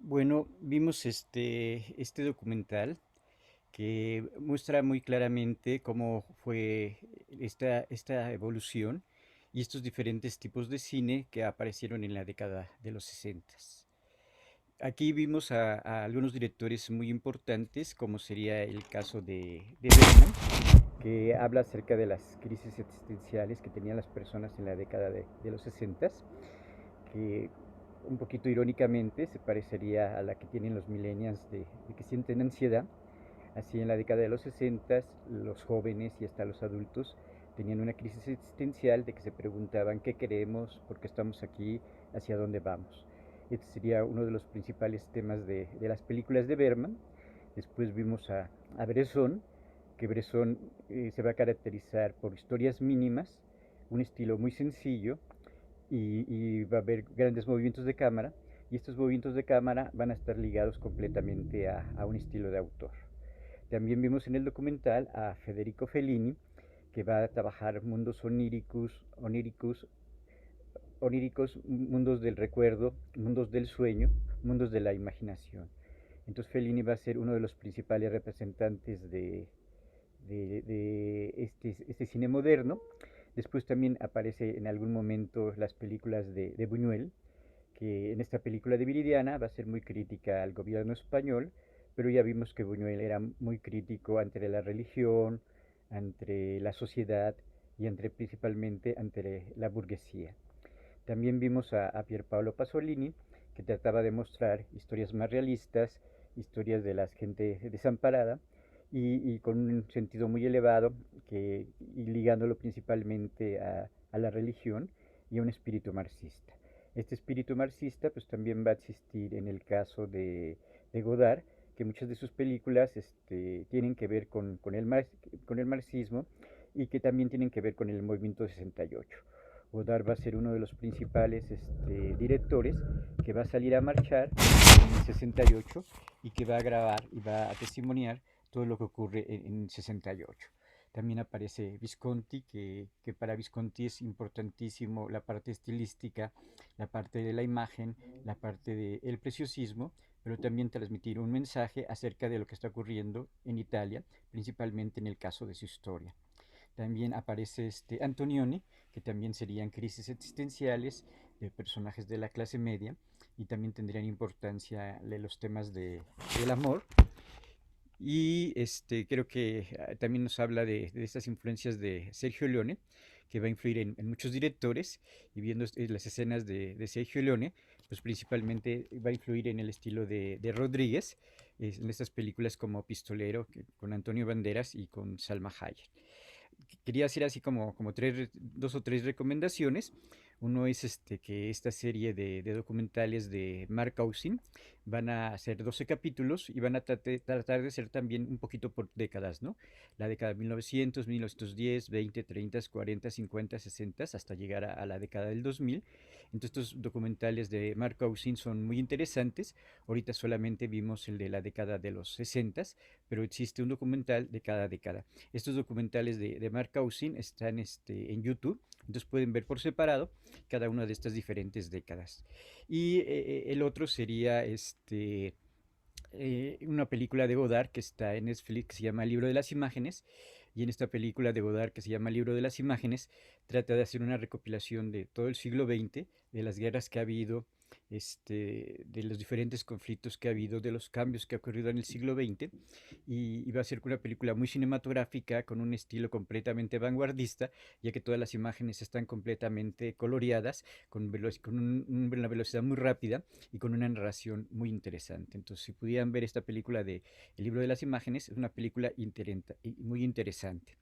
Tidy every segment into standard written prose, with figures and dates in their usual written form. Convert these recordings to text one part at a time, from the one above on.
Bueno, vimos este documental que muestra muy claramente cómo fue esta evolución y estos diferentes tipos de cine que aparecieron en la década de los 60. Aquí vimos a algunos directores muy importantes, como sería el caso de Bergman, que habla acerca de las crisis existenciales que tenían las personas en la década de los 60, que un poquito irónicamente se parecería a la que tienen los millennials de que sienten ansiedad. Así en la década de los 60 los jóvenes y hasta los adultos tenían una crisis existencial de que se preguntaban qué queremos, por qué estamos aquí, hacia dónde vamos. Este sería uno de los principales temas de las películas de Berman. Después vimos a Bresson, que Bresson se va a caracterizar por historias mínimas, un estilo muy sencillo, y va a haber grandes movimientos de cámara, y estos movimientos de cámara van a estar ligados completamente a un estilo de autor. También vimos en el documental a Federico Fellini, que va a trabajar mundos oníricos, mundos del recuerdo, mundos del sueño, mundos de la imaginación. Entonces Fellini va a ser uno de los principales representantes de este cine moderno. Después también aparece en algún momento las películas de Buñuel, que en esta película de Viridiana va a ser muy crítica al gobierno español, pero ya vimos que Buñuel era muy crítico ante la religión, ante la sociedad y principalmente ante la burguesía. También vimos a Pierpaolo Pasolini, que trataba de mostrar historias más realistas, historias de la gente desamparada, y con un sentido muy elevado, y ligándolo principalmente a la religión y a un espíritu marxista. Este espíritu marxista pues también va a existir en el caso de Godard, que muchas de sus películas tienen que ver con el marxismo, y que también tienen que ver con el movimiento 68. Godard va a ser uno de los principales directores que va a salir a marchar en el 68 y que va a grabar y va a testimoniar todo lo que ocurre en 68. También aparece Visconti, que para Visconti es importantísimo la parte estilística, la parte de la imagen, la parte del preciosismo, pero también transmitir un mensaje acerca de lo que está ocurriendo en Italia, principalmente en el caso de su historia. También aparece Antonioni, que también serían crisis existenciales de personajes de la clase media, y también tendrían importancia los temas del amor. Y creo que también nos habla de estas influencias de Sergio Leone, que va a influir en muchos directores, y viendo las escenas de Sergio Leone, pues principalmente va a influir en el estilo de Rodríguez, en estas películas como Pistolero, con Antonio Banderas y con Salma Hayek. Quería hacer así como dos o tres recomendaciones. Uno es que esta serie de documentales de Mark Cousin van a ser 12 capítulos y van a tratar de ser también un poquito por décadas, ¿no? La década de 1900, 1910, 20, 30, 40, 50, 60, hasta llegar a la década del 2000. Entonces estos documentales de Mark Cousin son muy interesantes. Ahorita solamente vimos el de la década de los 60, pero existe un documental de cada década. Estos documentales de Mark Cousin están en YouTube, entonces pueden ver por separado cada una de estas diferentes décadas. Y el otro sería una película de Godard que está en Netflix, que se llama El libro de las imágenes. Y en esta película de Godard, que se llama El libro de las imágenes, trata de hacer una recopilación de todo el siglo XX, de las guerras que ha habido, de los diferentes conflictos que ha habido, de los cambios que ha ocurrido en el siglo XX, y va a ser una película muy cinematográfica, con un estilo completamente vanguardista, ya que todas las imágenes están completamente coloreadas, con una velocidad muy rápida y con una narración muy interesante. Entonces, si pudieran ver esta película de El libro de las imágenes, es una película muy interesante.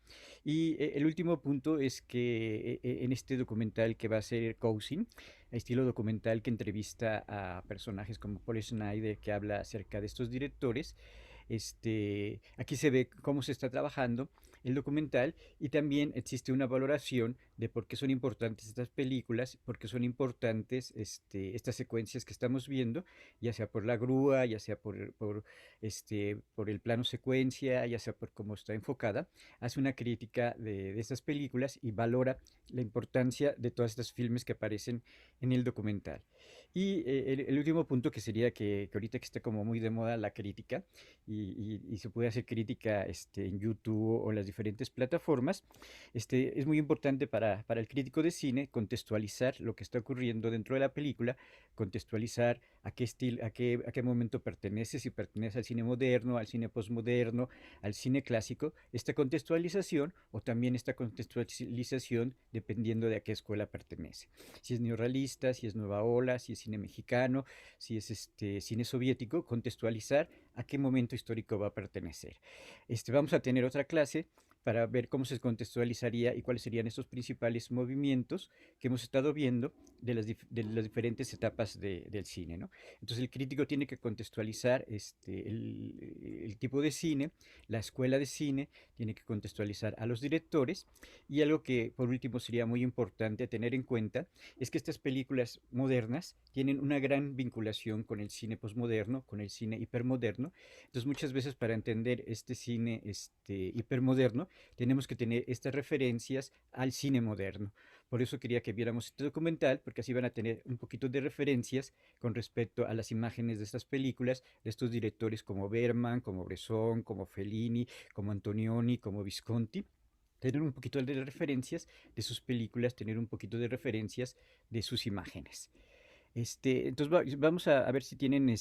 Y el último punto es que en este documental que va a ser Cousin, estilo documental que entrevista a personajes como Paul Schneider, que habla acerca de estos directores, aquí se ve cómo se está trabajando el documental, y también existe una valoración de por qué son importantes estas películas, por qué son importantes estas secuencias que estamos viendo, ya sea por la grúa, ya sea por el plano secuencia, ya sea por cómo está enfocada. Hace una crítica de estas películas y valora la importancia de todos estos filmes que aparecen en el documental. Y el último punto que sería que ahorita que está como muy de moda la crítica y se puede hacer crítica en YouTube o en las diferentes plataformas, es muy importante para el crítico de cine contextualizar lo que está ocurriendo dentro de la película, contextualizar a qué estilo, a qué momento pertenece, si pertenece al cine moderno, al cine postmoderno, al cine clásico, esta contextualización o también esta contextualización dependiendo de a qué escuela pertenece. Si es neorrealista, si es nueva ola, si es cine mexicano, si es cine soviético, contextualizar a qué momento histórico va a pertenecer. Vamos a tener otra clase para ver cómo se contextualizaría y cuáles serían estos principales movimientos que hemos estado viendo de las diferentes etapas del cine, ¿no? Entonces el crítico tiene que contextualizar el tipo de cine, la escuela de cine, tiene que contextualizar a los directores, y algo que por último sería muy importante tener en cuenta es que estas películas modernas tienen una gran vinculación con el cine posmoderno, con el cine hipermoderno. Entonces muchas veces para entender este cine hipermoderno tenemos que tener estas referencias al cine moderno. Por eso quería que viéramos este documental, porque así van a tener un poquito de referencias con respecto a las imágenes de estas películas, de estos directores como Berman, como Bresson, como Fellini, como Antonioni, como Visconti. Tener un poquito de referencias de sus películas, tener un poquito de referencias de sus imágenes. Entonces vamos a ver si tienen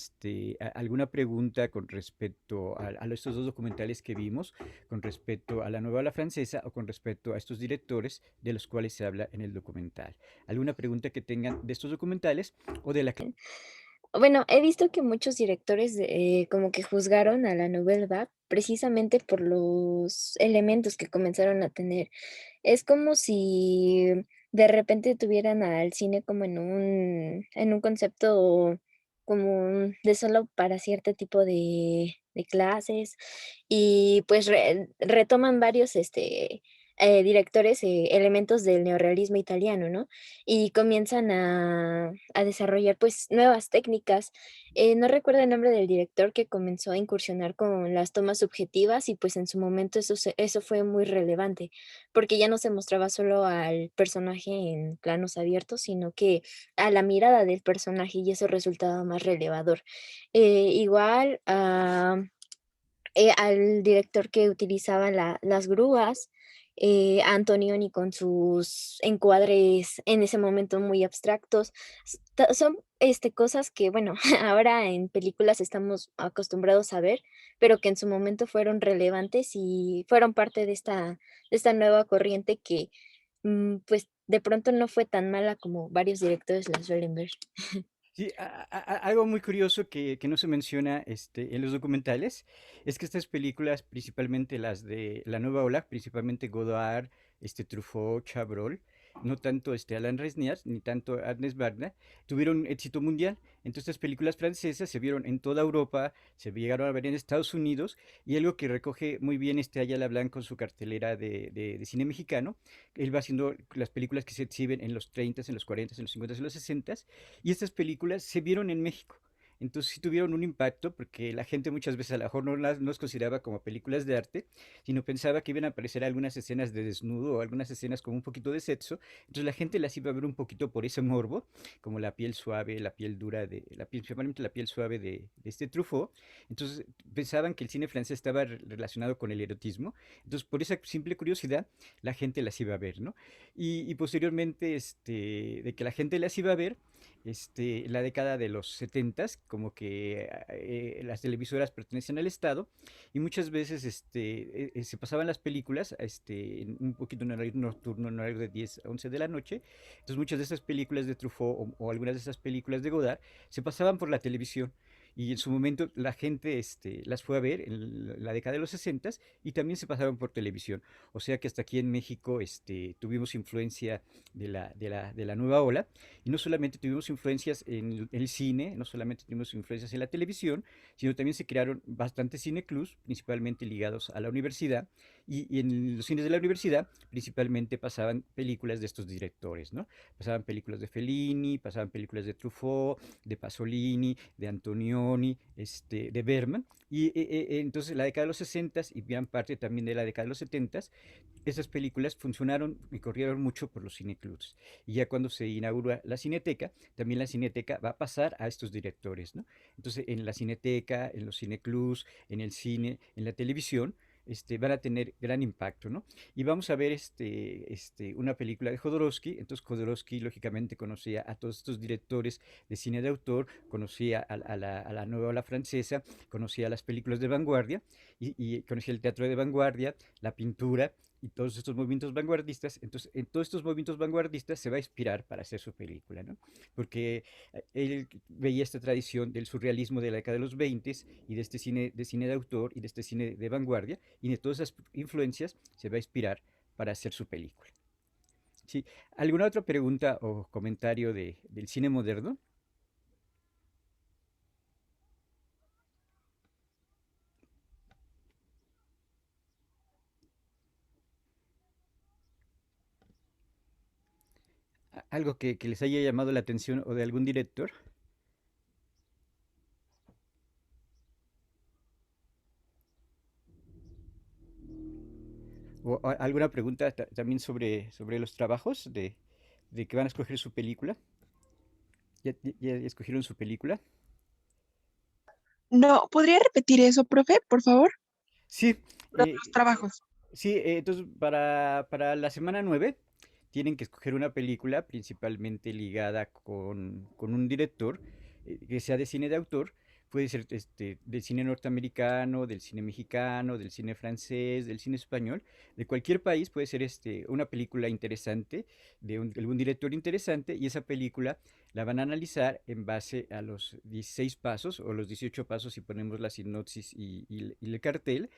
alguna pregunta con respecto a estos dos documentales que vimos, con respecto a la nueva ola francesa o con respecto a estos directores de los cuales se habla en el documental. ¿Alguna pregunta que tengan de estos documentales o de la Bueno, he visto que muchos directores, como que juzgaron a la Nouvelle Vague precisamente por los elementos que comenzaron a tener. Es como si de repente tuvieran al cine como en un concepto como de solo para cierto tipo de clases, y pues retoman varios, directores, elementos del neorrealismo italiano, ¿no? Y comienzan a desarrollar, pues, nuevas técnicas. No recuerdo el nombre del director que comenzó a incursionar con las tomas subjetivas y, pues, en su momento eso fue muy relevante, porque ya no se mostraba solo al personaje en planos abiertos, sino que a la mirada del personaje, y eso resultaba más relevador. Igual, al director que utilizaba las grúas, a Antonioni con sus encuadres en ese momento muy abstractos. Son, cosas que, bueno, ahora en películas estamos acostumbrados a ver, pero que en su momento fueron relevantes y fueron parte de esta nueva corriente que, pues, de pronto no fue tan mala como varios directores la suelen ver. Sí, algo muy curioso que no se menciona en los documentales es que estas películas, principalmente las de la nueva ola, principalmente Godard, Truffaut, Chabrol, no tanto Alain Resnais ni tanto Agnes Varda, tuvieron éxito mundial. Entonces, estas películas francesas se vieron en toda Europa, se llegaron a ver en Estados Unidos, y algo que recoge muy bien Ayala Blanco en su cartelera de cine mexicano. Él va haciendo las películas que se exhiben en los 30, en los 40, en los 50, en los 60, y estas películas se vieron en México. Entonces sí tuvieron un impacto porque la gente muchas veces a lo mejor no los consideraba como películas de arte, sino pensaba que iban a aparecer algunas escenas de desnudo o algunas escenas con un poquito de sexo. Entonces la gente las iba a ver un poquito por ese morbo, como la piel suave, la piel dura, principalmente la piel suave de este Truffaut. Entonces pensaban que el cine francés estaba relacionado con el erotismo. Entonces por esa simple curiosidad la gente las iba a ver, ¿no? Y posteriormente, de que la gente las iba a ver, en la década de los 70, como que las televisoras pertenecen al Estado, y muchas veces se pasaban las películas en un poquito en horario nocturno, en horario de 10 a 11 de la noche. Entonces muchas de estas películas de Truffaut o algunas de esas películas de Godard se pasaban por la televisión. Y en su momento la gente las fue a ver en la década de los 60, y también se pasaron por televisión. O sea que hasta aquí en México tuvimos influencia de la nueva ola, y no solamente tuvimos influencias en el cine, no solamente tuvimos influencias en la televisión, sino también se crearon bastantes cineclubs, principalmente ligados a la universidad, y en los cines de la universidad principalmente pasaban películas de estos directores, ¿no? Pasaban películas de Fellini, pasaban películas de Truffaut, de Pasolini, de Antonioni, de Bergman, y entonces la década de los 60 y gran parte también de la década de los 70, esas películas funcionaron y corrieron mucho por los cineclubs. Y ya cuando se inaugura la Cineteca, también la Cineteca va a pasar a estos directores, ¿no? Entonces, en la Cineteca, en los cineclubs, en el cine, en la televisión, van a tener gran impacto, ¿no? Y vamos a ver una película de Jodorowsky. Entonces, Jodorowsky, lógicamente, conocía a todos estos directores de cine de autor, conocía a la nueva ola francesa, conocía las películas de vanguardia y conocía el teatro de vanguardia, la pintura y todos estos movimientos vanguardistas. Entonces, en todos estos movimientos vanguardistas se va a inspirar para hacer su película, ¿no? Porque él veía esta tradición del surrealismo de la década de los 20 y de cine de autor y de este cine de vanguardia, y de todas esas influencias se va a inspirar para hacer su película. ¿Sí? ¿Alguna otra pregunta o comentario del cine moderno? ¿Algo que les haya llamado la atención o de algún director? ¿O alguna pregunta también sobre los trabajos de que van a escoger su película? ¿Ya escogieron su película? No, ¿podría repetir eso, profe, por favor? Sí, Los trabajos. sí, entonces para la semana 9 tienen que escoger una película principalmente ligada con un director que sea de cine de autor. Puede ser del cine norteamericano, del cine mexicano, del cine francés, del cine español, de cualquier país. Puede ser una película interesante, de algún director interesante, y esa película la van a analizar en base a los 16 pasos o los 18 pasos si ponemos la sinopsis y el cartel.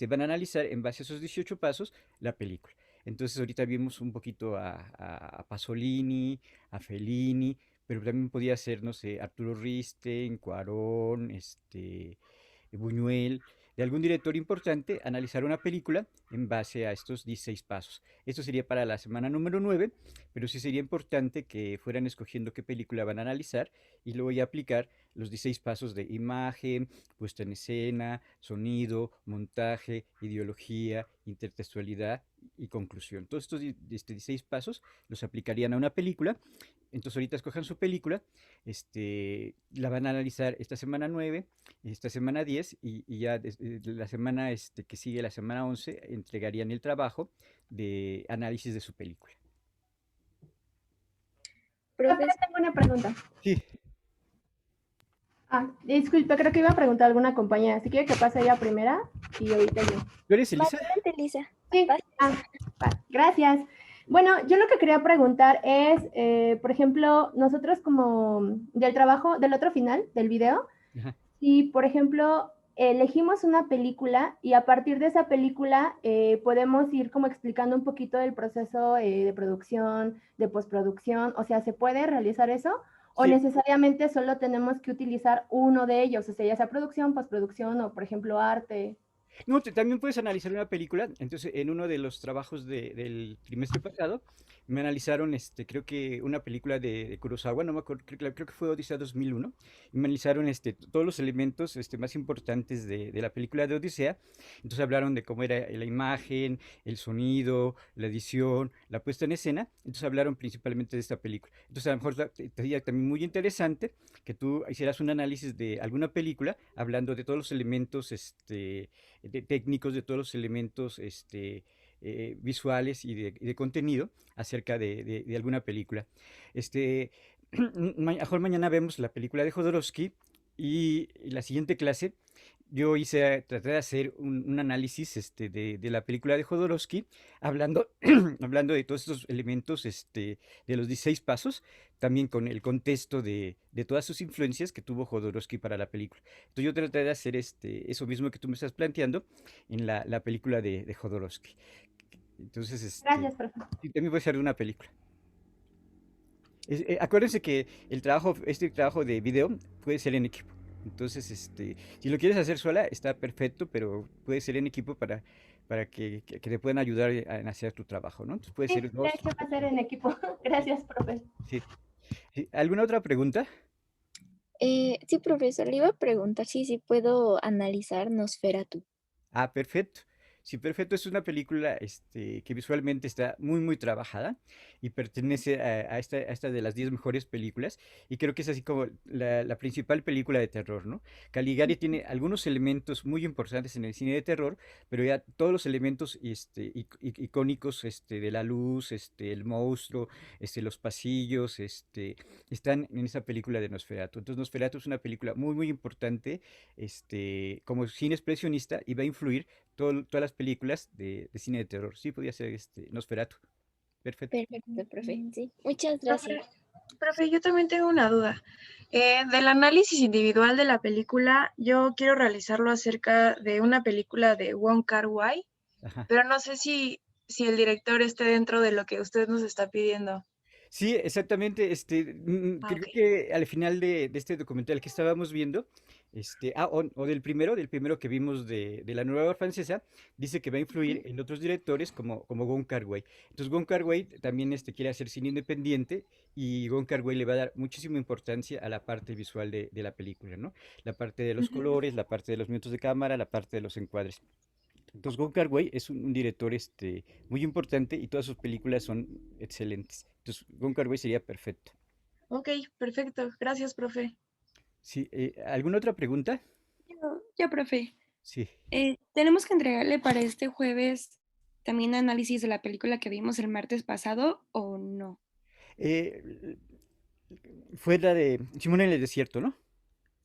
Van a analizar en base a esos 18 pasos la película. Entonces ahorita vimos un poquito a Pasolini, a Fellini, pero también podía ser, no sé, Arturo Risten, Cuarón, Buñuel, de algún director importante, analizar una película en base a estos 16 pasos. Esto sería para la semana número 9, pero sí sería importante que fueran escogiendo qué película van a analizar y luego ya aplicar los 16 pasos de imagen, puesta en escena, sonido, montaje, ideología, intertextualidad y conclusión. Todos estos 16 pasos los aplicarían a una película. Entonces ahorita escojan su película, la van a analizar esta semana 9, esta semana 10 y ya la semana que sigue, la semana 11, entregarían el trabajo de análisis de su película. Profe, Profes, tengo una pregunta. Sí, Disculpe, creo que iba a preguntar a alguna compañera. Si quiere que pase ella primera y ahorita yo. ¿tú eres Elisa? adelante, Lisa. Sí, Pasa. gracias. Bueno, yo lo que quería preguntar es, por ejemplo, nosotros como del trabajo, del otro final del video, Ajá. si por ejemplo elegimos una película y a partir de esa película podemos ir como explicando un poquito del proceso de producción, de postproducción, o sea, ¿se puede realizar eso? ¿O Sí, necesariamente solo tenemos que utilizar uno de ellos? O sea, ya sea producción, postproducción o, por ejemplo, arte. no, también puedes analizar una película. Entonces, en uno de los trabajos del trimestre pasado, me analizaron, creo que una película de Kurosawa, no me acuerdo, creo que fue Odisea 2001, y me analizaron todos los elementos más importantes de la película de Odisea. Entonces hablaron de cómo era la imagen, el sonido, la edición, la puesta en escena. Entonces hablaron principalmente de esta película. Entonces a lo mejor sería también muy interesante que tú hicieras un análisis de alguna película, hablando de todos los elementos, técnicos, de todos los elementos visuales y de contenido acerca de alguna película. Este, mejor mañana vemos la película de Jodorowsky y la siguiente clase yo traté de hacer un análisis de la película de Jodorowsky, hablando, hablando de todos estos elementos de los 16 pasos, también con el contexto de todas sus influencias que tuvo Jodorowsky para la película. Entonces yo traté de hacer eso mismo que tú me estás planteando en la película de Jodorowsky. Entonces, Gracias, profesor. sí, también voy a hacer una película. Acuérdense que este trabajo de video puede ser en equipo. Entonces, si lo quieres hacer sola, está perfecto, pero puede ser en equipo para que te puedan ayudar en hacer tu trabajo, ¿no? Entonces puede Sí, ser de dos. hecho va a ser en equipo. Gracias, profe. Sí. Sí. ¿Alguna otra pregunta? Sí, profesor, le iba a preguntar si puedo analizar Nosferatu. Ah, perfecto. Sí, perfecto. Es una película que visualmente está muy, muy trabajada y pertenece a esta de las 10 mejores películas. Y creo que es así como la principal película de terror, ¿no? Caligari tiene algunos elementos muy importantes en el cine de terror, pero ya todos los elementos icónicos de la luz, el monstruo, los pasillos, están en esa película de Nosferatu. Entonces, Nosferatu es una película muy, muy importante como cine expresionista y va a influir todas las películas de cine de terror. Sí, podía ser Nosferatu. Perfecto. Perfecto, profe. Sí, muchas Profe, gracias. profe, yo también tengo una duda. Del análisis individual de la película, yo quiero realizarlo acerca de una película de Wong Kar-wai, Ajá. pero no sé si el director esté dentro de lo que usted nos está pidiendo. Sí, exactamente. Ah, ok. Creo que al final de este documental que estábamos viendo, o del primero que vimos de la nueva francesa, dice que va a influir en otros directores como Wong Kar-wai. Entonces, Wong Kar-wai también quiere hacer cine independiente y Wong Kar-wai le va a dar muchísima importancia a la parte visual de la película, ¿no? La parte de los Ujú. colores, la parte de los minutos de cámara, la parte de los encuadres. Entonces, Wong Kar-wai es un director muy importante y todas sus películas son excelentes. Entonces, Wong Kar-wai sería perfecto. Ok, perfecto. Gracias, profe. Sí, ¿alguna otra pregunta? Profe. Sí. Tenemos que entregarle para este jueves también análisis de la película que vimos el martes pasado o no. Eh, Fue la de Simón en el desierto, ¿no?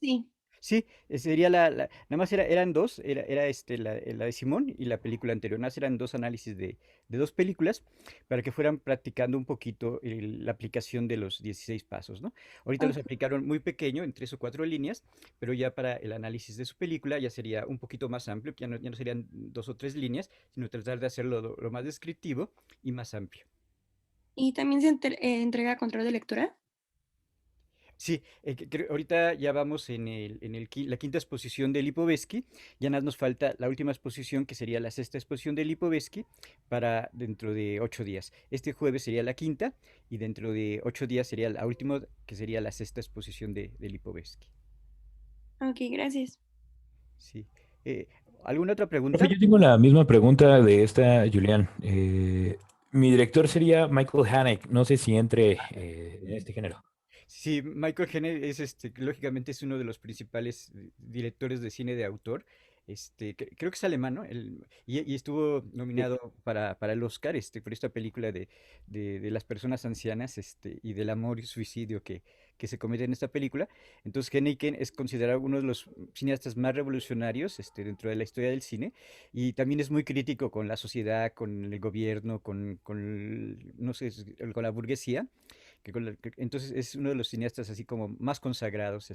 Sí. Sí, sería nada más eran dos, era la de Simón y la película anterior, nada más eran dos análisis de dos películas para que fueran practicando un poquito la aplicación de los 16 pasos, ¿no? Ahorita los Ok. aplicaron muy pequeño, en 3 o 4 líneas, pero ya para el análisis de su película ya sería un poquito más amplio, que ya no serían 2 o 3 líneas, sino tratar de hacerlo lo más descriptivo y más amplio. ¿Y también se entrega control de lectura? Sí, ahorita ya vamos la quinta exposición de Lipovetsky, ya nada nos falta la última exposición que sería la sexta exposición de Lipovetsky para dentro de 8 días. Este jueves sería la quinta y dentro de 8 días sería la última que sería la sexta exposición de Lipovetsky. Ok, gracias. Sí. Eh, ¿Alguna otra Profe, pregunta? yo tengo la misma pregunta de esta, Julián. Mi director sería Michael Haneke. No sé si entre en este género. Sí, Michael Haneke lógicamente es uno de los principales directores de cine de autor. Creo que es alemán, ¿no? Y estuvo Sí. nominado para el Oscar, por esta película de las personas ancianas, y del amor y suicidio que se comete en esta película. Entonces, Haneke es considerado uno de los cineastas más revolucionarios, dentro de la historia del cine, y también es muy crítico con la sociedad, con el gobierno, no sé, con la burguesía entonces es uno de los cineastas así como más consagrados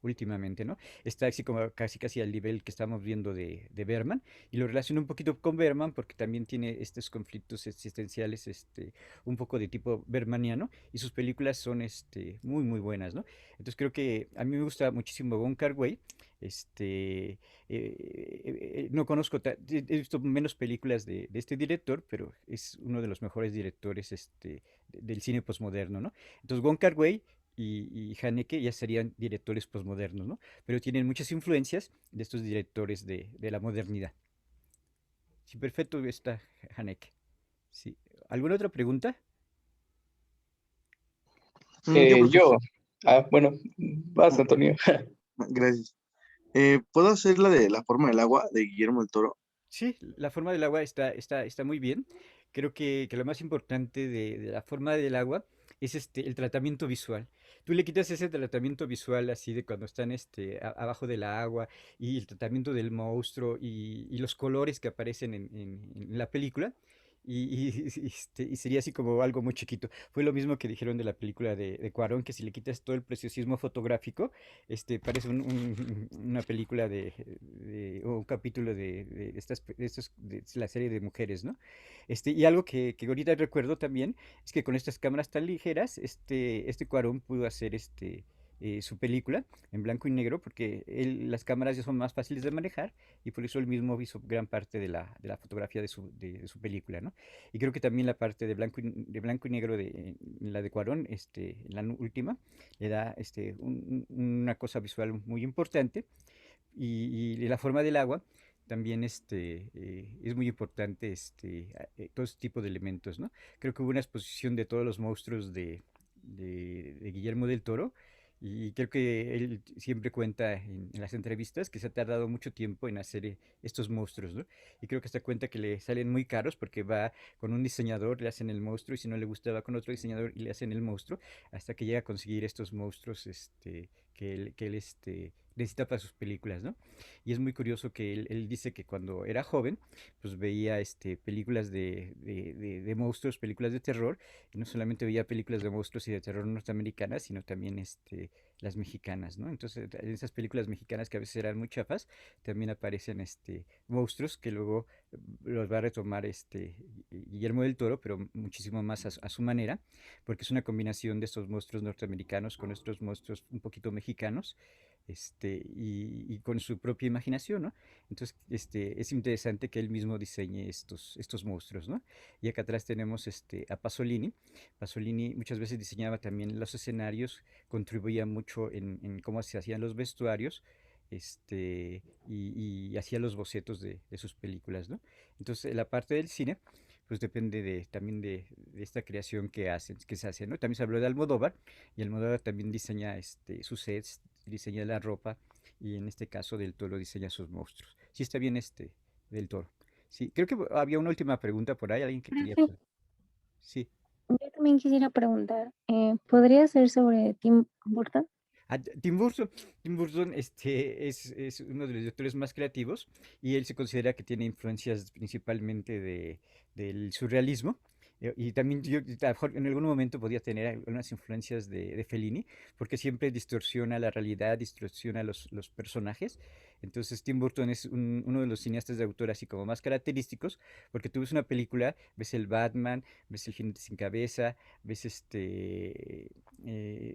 últimamente, ¿no? Está así como casi casi al nivel que estamos viendo de Berman y lo relaciono un poquito con Berman porque también tiene estos conflictos existenciales un poco de tipo bermaniano y sus películas son muy muy buenas, ¿no? Entonces creo que a mí me gusta muchísimo Wong Kar-wai. No conozco, he visto menos películas de este director, pero es uno de los mejores directores del cine posmoderno, ¿no? Entonces, Wong Kar-wai y Haneke ya serían directores posmodernos, ¿no? Pero tienen muchas influencias de estos directores de la modernidad. Sí, perfecto está Haneke. Sí. ¿Alguna otra pregunta? Yo, profe, Yo, bueno, vas, Antonio. gracias. ¿Puedo hacer la de La forma del agua de Guillermo del Toro? Sí, la forma del agua está muy bien. Creo que lo más importante de la forma del agua es el tratamiento visual. Tú le quitas ese tratamiento visual así de cuando están abajo del agua y el tratamiento del monstruo y los colores que aparecen en la película y sería así como algo muy chiquito. Fue lo mismo que dijeron de la película de Cuarón, que si le quitas todo el preciosismo fotográfico, parece una película o un capítulo de la serie de mujeres, ¿no? Y algo que ahorita recuerdo también es que con estas cámaras tan ligeras, este Cuarón pudo hacer su película en blanco y negro porque las cámaras ya son más fáciles de manejar y por eso él mismo hizo gran parte de la fotografía de su película, ¿no? Y creo que también la parte de blanco y negro en la de Cuarón, en la última, le da una cosa visual muy importante y la forma del agua también es muy importante todo este tipo de elementos, ¿no? Creo que hubo una exposición de todos los monstruos de Guillermo del Toro y creo que él siempre cuenta en las entrevistas que se ha tardado mucho tiempo en hacer estos monstruos, ¿no? Y creo que se da cuenta que le salen muy caros porque va con un diseñador, le hacen el monstruo y si no le gusta va con otro diseñador y le hacen el monstruo hasta que llega a conseguir estos monstruos que él necesita para sus películas, ¿no? Y es muy curioso que él dice que cuando era joven, pues veía películas de monstruos, películas de terror, y no solamente veía películas de monstruos y de terror norteamericanas, sino también las mexicanas, ¿no? Entonces, en esas películas mexicanas que a veces eran muy chafas, también aparecen monstruos que luego los va a retomar Guillermo del Toro, pero muchísimo más a su manera, porque es una combinación de estos monstruos norteamericanos con estos monstruos un poquito mexicanos, y con su propia imaginación, ¿no? Entonces, es interesante que él mismo diseñe estos monstruos, ¿no? Y acá atrás tenemos a Pasolini. Pasolini muchas veces diseñaba también los escenarios, contribuía mucho en cómo se hacían los vestuarios, y hacía los bocetos de sus películas, ¿no? Entonces, la parte del cine, pues depende también de esta creación que se hace, ¿no? También se habló de Almodóvar, y Almodóvar también diseña sus sets, diseña la ropa, y en este caso Del Toro diseña sus monstruos. Sí está bien Del Toro. Sí, creo que había una última pregunta por ahí, alguien que quería... Profe, Sí. yo también quisiera preguntar, ¿podría ser sobre Tim Burton? Tim Burton, Tim Burton es uno de los directores más creativos y él se considera que tiene influencias principalmente del surrealismo. Y también yo a lo mejor en algún momento podía tener algunas influencias de Fellini, porque siempre distorsiona la realidad, distorsiona los personajes. Entonces Tim Burton es uno de los cineastas de autor así como más característicos, porque tú ves una película, ves el Batman, ves el Jinete sin cabeza, ves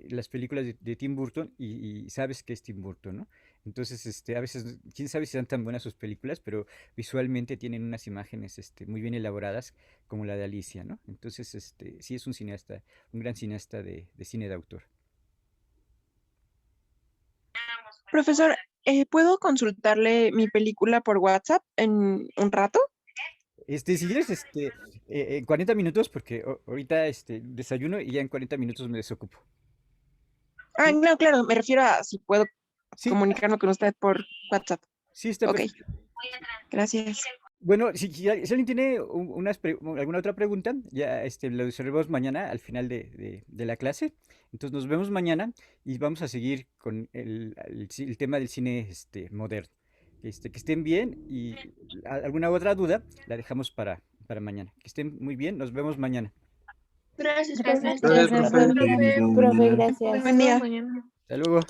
las películas de Tim Burton y sabes que es Tim Burton, ¿no? Entonces, a veces, quién sabe si son tan buenas sus películas, pero visualmente tienen unas imágenes, muy bien elaboradas, como la de Alicia, ¿no? Entonces, sí es un cineasta, un gran cineasta de cine de autor. Profesor, ¿puedo consultarle mi película por WhatsApp en un rato? Si quieres, en 40 minutos, porque ahorita, desayuno y ya en 40 minutos me desocupo. Ah, ¿Sí? no, claro, me refiero a si puedo Sí, comunicarme con usted por WhatsApp. sí, está Ok, perfecto. gracias. Bueno, si alguien tiene alguna otra pregunta, ya lo resolvemos mañana al final de la clase. Entonces nos vemos mañana y vamos a seguir con el tema del cine moderno. Que estén bien y alguna otra duda la dejamos para mañana. Que estén muy bien, nos vemos mañana. Gracias, Gracias, profe. Gracias, profe. profe. Nos vemos Profe, mañana. gracias. Buen día. Hasta luego.